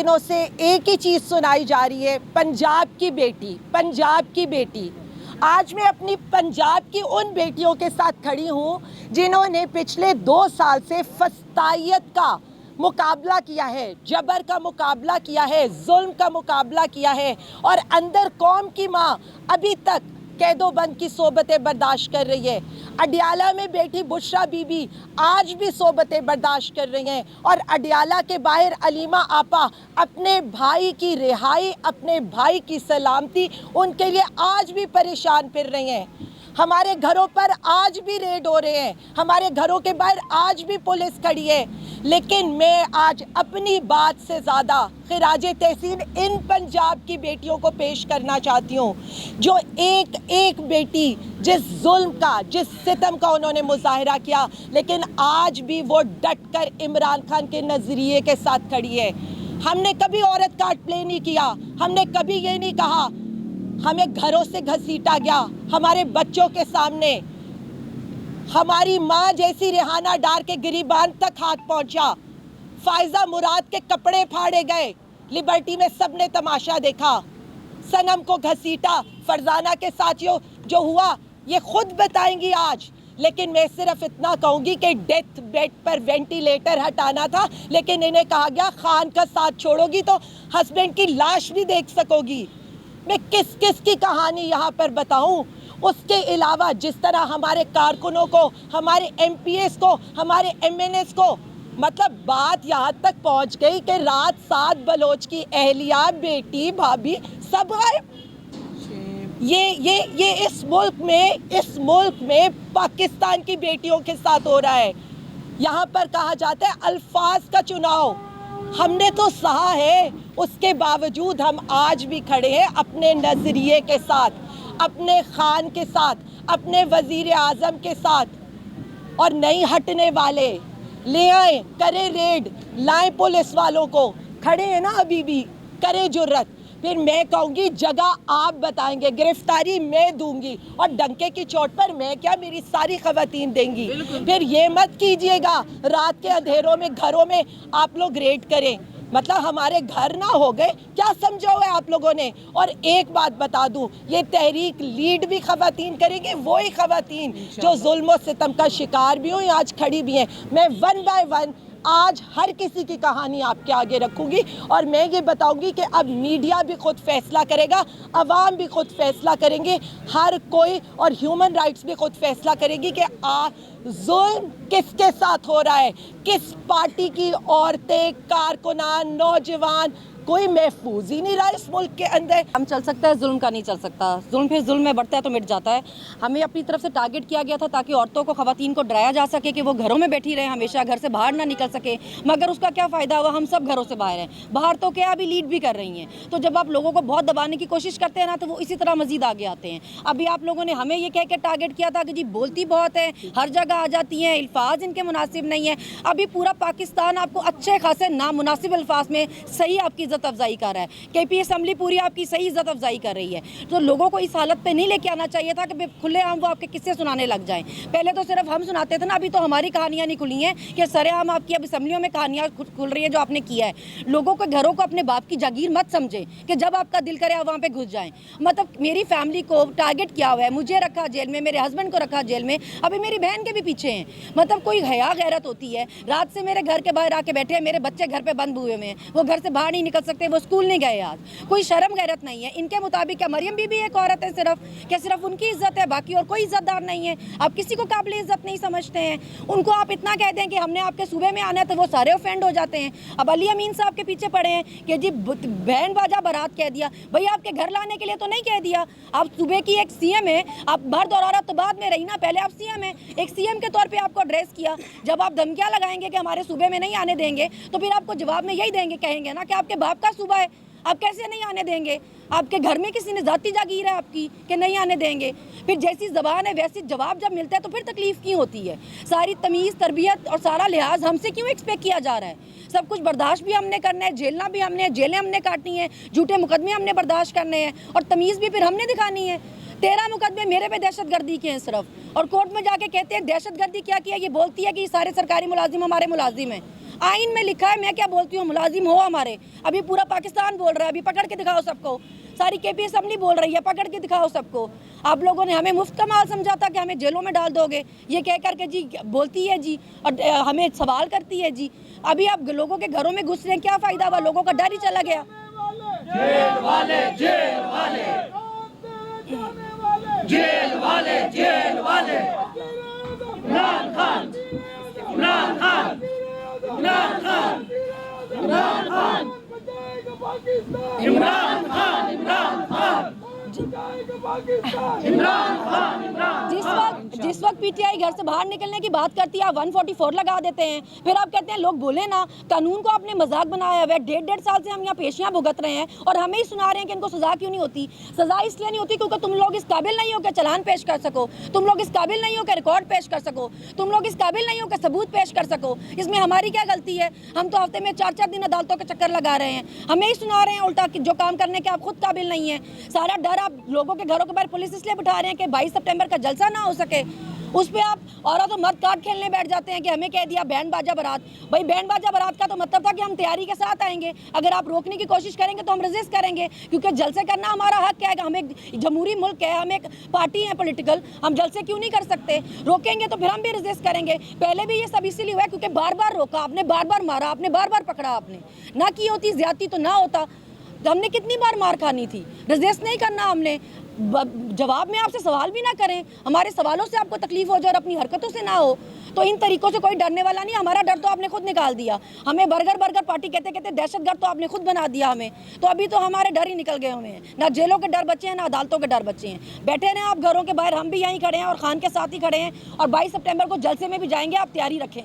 दिनों से एक ही चीज़ सुनाई जा रही है, पंजाब की बेटी, पंजाब की बेटी। आज मैं अपनी पंजाब की उन बेटियों के साथ खड़ी हूँ जिन्होंने पिछले 2 साल से फस्तायत का मुकाबला किया है, जबर का मुकाबला किया है, जुल्म का मुकाबला किया है और अंदर कौम की माँ अभी तक कैदोबंद की सोबतें बर्दाश्त कर रही है। अडियाला में बैठी बुशरा बीबी आज भी सोबतें बर्दाश्त कर रही हैं और अडियाला के बाहर अलीमा आपा अपने भाई की रिहाई, अपने भाई की सलामती, उनके लिए आज भी परेशान फिर रही हैं। हमारे घरों पर आज भी रेड हो रहे हैं, हमारे घरों के बाहर आज भी पुलिस खड़ी है। लेकिन मैं आज अपनी बात से ज़्यादा खिराजे तहसीन इन पंजाब की बेटियों को पेश करना चाहती हूँ जो एक एक बेटी जिस जुल्म का, जिस सितम का उन्होंने मुजाहिरा किया, लेकिन आज भी वो डट कर इमरान खान के नज़रिए के साथ खड़ी है। हमने कभी औरत का प्ले नहीं किया, हमने कभी ये नहीं कहा हमें घरों से घसीटा गया, हमारे बच्चों के सामने हमारी माँ जैसी रेहाना डार के गिरीबान तक हाथ पहुंचा, फायजा मुराद के कपड़े फाड़े गए, लिबर्टी में सबने तमाशा देखा, सनम को घसीटा, फरजाना के साथियों जो हुआ ये खुद बताएंगी आज। लेकिन मैं सिर्फ इतना कहूंगी कि डेथ बेड पर वेंटिलेटर हटाना था, लेकिन इन्हें कहा गया खान का साथ छोड़ोगी तो हस्बैंड की लाश भी देख सकोगी। मैं किस किस की कहानी यहाँ पर बताऊं। उसके अलावा जिस तरह हमारे कारकुनों को, हमारे एमपीएस को, हमारे एमएनएस को, मतलब बात यहाँ तक पहुँच गई कि रात 7 बलोच की अहलिया, बेटी, भाभी सब गायब। ये इस मुल्क में पाकिस्तान की बेटियों के साथ हो रहा है। यहाँ पर कहा जाता है अल्फाज का चुनाव, हमने तो सहा है, उसके बावजूद हम आज भी खड़े हैं अपने नज़रिए के साथ, अपने खान के साथ, अपने वज़ीर आज़म के साथ और नहीं हटने वाले। ले आए, करें रेड, लाएं पुलिस वालों को, खड़े हैं ना अभी भी, करें जुर्रत। फिर मैं कहूँगी जगह आप बताएंगे, गिरफ्तारी मैं दूंगी और डंके की चोट पर मैं क्या, मेरी सारी खवातीन देंगी। फिर ये मत कीजिएगा रात के अंधेरों में घरों में आप लोग रेड करें, मतलब हमारे घर ना हो गए, क्या समझा हुआ है आप लोगों ने। और एक बात बता दूं, ये तहरीक लीड भी खवातीन करेंगे, वही खवातीन जो जुल्म और सितम का शिकार भी हुई आज खड़ी भी हैं। मैं 1 बाय 1 आज हर किसी की कहानी आपके आगे रखूंगी और मैं ये बताऊंगी कि अब मीडिया भी खुद फैसला करेगा, अवाम भी खुद फैसला करेंगे, हर कोई, और ह्यूमन राइट्स भी खुद फैसला करेगी कि जुल्म किसके साथ हो रहा है, किस पार्टी की औरतें, कारकुनान, नौजवान, कोई महफूज ही नहीं रहा इस मुल्क के अंदर। हम चल सकता है, जुल्म का नहीं चल सकता। जुल्म फिर जुल्म में बढ़ता है तो मिट जाता है। हमें अपनी तरफ से टारगेट किया गया था ताकि औरतों को, खवातीन को डराया जा सके कि वो घरों में बैठी रहे, हमेशा घर से बाहर ना निकल सके। मगर उसका क्या फ़ायदा हुआ, हम सब घरों से बाहर हैं, बाहर तो क्या अभी लीड भी कर रही हैं। तो जब आप लोगों को बहुत दबाने की कोशिश करते हैं ना, तो वो इसी तरह मजीद आगे आते हैं। अभी आप लोगों ने हमें ये कह के टारगेट किया था कि जी बोलती बहुत है, हर जगह आ जाती हैं, अल्फाज इनके मुनासिब नहीं है। अभी पूरा पाकिस्तान आपको अच्छे खासे नामुनासिब अल्फाज में सही आपकी इज्जत अफजाई कर रहा है। केपी असम्बली पूरी आपकी सही इज्जत अफजाई कर रही है। तो लोगों को इस हालत पे नहीं लेके आना चाहिए था कि खुलेआम वो आपके किस्से सुनाने लग जाएं। पहले तो सिर्फ हम सुनाते थे ना, अभी तो हमारी कहानियां नहीं खुली हैं कि सरेआम आपकी अब असम्बलियों में कहानियां खुल रही है जो आपने किया है। लोगों के घरों को अपने बाप की जागीर मत समझे कि जब आपका दिल करे आप वहाँ पे घुस जाएं। मतलब मेरी फैमिली को टारगेट किया हुआ है, मुझे रखा जेल में, मेरे हस्बैंड को रखा जेल में, अभी मेरी बहन के भी पीछे हैं। मतलब कोई हया गैरत होती है। रात से मेरे घर के बाहर आके बैठे हैं, मेरे बच्चे घर पे बंद हुए हैं, वो घर से बाहर नहीं निकल सकते, वो स्कूल नहीं गए आज। कोई शर्म गैरत नहीं है इनके मुताबिक। क्या मरियम बीबी एक औरत है सिर्फ, क्या सिर्फ उनकी इज्जत है, बाकी और कोई इज्जतदार नहीं है? आप किसी को काबिल इज्जत नहीं समझते हैं। उनको आप इतना कह दें कि हमने आपके सूबे में आना है तो वो सारे ऑफेंड हो जाते हैं। अब अली अमीन साहब के पीछे पड़े हैं कि जी बैंड बाजा बारात कह दिया। भाई आपके घर लाने के लिए तो नहीं कह दिया। आप सूबे की एक सीएम है, आप मर्द और औरत तो बाद में रही ना, पहले आप सीएम है। एक सीएम के तौर पर आपको एड्रेस किया। जब आप धमकियाँ लगाएंगे कि हमारे सूबे में नहीं आने देंगे, तो फिर आपको जवाब में यही देंगे, कहेंगे ना कि आपके बाप का सूबा है, आप कैसे नहीं आने देंगे? आपके घर में किसी ने जाती जागीर है आपकी कि नहीं आने देंगे? फिर जैसी ज़बान है वैसी जवाब जब मिलता है तो फिर तकलीफ़ क्यों होती है? सारी तमीज़, तरबियत और सारा लिहाज हमसे क्यों एक्सपेक्ट किया जा रहा है? सब कुछ बर्दाश्त भी हमने करना है, झेलना भी हमने, जेलें हमने काटनी है, झूठे मुकदमे हमने बर्दाश्त करने हैं और तमीज़ भी फिर हमने दिखानी है। 13 मुकदमे मेरे पे दहशतगर्दी के हैं सिर्फ, और कोर्ट में जाके कहते हैं दहशतगर्दी क्या किया? ये बोलती है कि सारे सरकारी मुलाजिम हमारे मुलाजिम हैं। आइन में लिखा है, मैं क्या बोलती हूँ, मुलाजिम हो हमारे, अभी पूरा पाकिस्तान बोल रहा है, अभी पकड़ के दिखाओ सबको, सारी KP सब नहीं बोल रही है, पकड़ के दिखाओ सबको। आप लोगों ने हमें मुफ्त का माल समझा था कि हमें जेलों में डाल दोगे, ये कह करके जी बोलती है जी, और हमें सवाल करती है जी। अभी आप लोगों के घरों में घुस रहे हैं, क्या फ़ायदा हुआ, लोगों का डर ही चला गया। जेल वाले जेल वाले जेल वाले जेल वाले इमरान खान इमरान खान इमरान खान इमरान खान इमरान खान इमरान खान इमरान खान जिस वक्त PTI घर से बाहर निकलने की बात करती है, आप 144 लगा देते हैं, फिर आप कहते हैं लोग बोले ना, कानून को आपने मजाक बनाया हुआ है। 1.5 साल से हम यहाँ पेशियां भुगत रहे हैं और हमें ही सुना रहे हैं कि इनको सजा क्यों नहीं होती। सजा इसलिए नहीं होती क्योंकि तुम लोग इस काबिल नहीं हो कि चालान पेश कर सको, तुम लोग इस काबिल नहीं हो कि रिकॉर्ड पेश कर सको, तुम लोग इस काबिल नहीं हो कि सबूत पेश कर सको। इसमें हमारी क्या गलती है? हम तो हफ्ते में 4-4 दिन अदालतों के चक्कर लगा रहे हैं, हमें ही सुना रहे हैं उल्टा कि जो काम करने के आप खुद काबिल नहीं है। सारा डर आप लोगों के घरों के बाहर पुलिस इसलिए बिठा रहे हैं कि 22 सितंबर का जलसा ना हो सके, उस पे आप औरत और मर्द कार्ड खेलने बैठ जाते हैं कि हमें कह दिया बैंड बाजा बारात। भाई बैंड बाजा बारात का तो मतलब था कि हम तैयारी के साथ आएंगे, अगर आप रोकने की कोशिश करेंगे तो हम रेजिस्ट करेंगे, क्योंकि जलसे करना हमारा हक है। हम एक जमहूरी मुल्क है, हम एक पार्टी है पॉलिटिकल, हम जलसे क्यों नहीं कर सकते? रोकेंगे तो फिर हम भी रेजिस्ट करेंगे। पहले भी ये सब इसीलिए हुआ क्योंकि बार बार रोका आपने, बार बार मारा आपने, बार बार पकड़ा आपने। ना की होती ज्यादती तो ना होता, हमने कितनी बार मार खानी थी। रेजिस्ट नहीं करना हमने, जवाब में आपसे सवाल भी ना करें, हमारे सवालों से आपको तकलीफ हो जाए और अपनी हरकतों से ना हो, तो इन तरीकों से कोई डरने वाला नहीं। हमारा डर तो आपने खुद निकाल दिया, हमें बर्गर पार्टी कहते कहते दहशतगर्द तो आपने खुद बना दिया हमें। तो अभी तो हमारे डर ही निकल गए हमें, ना जेलों के डर बचे हैं ना अदालतों के डर बचे हैं। बैठे रहें आप घरों के बाहर, हम भी यहीं खड़े हैं और खान के साथ ही खड़े हैं, और 22 सितंबर को जलसे में भी जाएंगे, आप तैयारी रखें।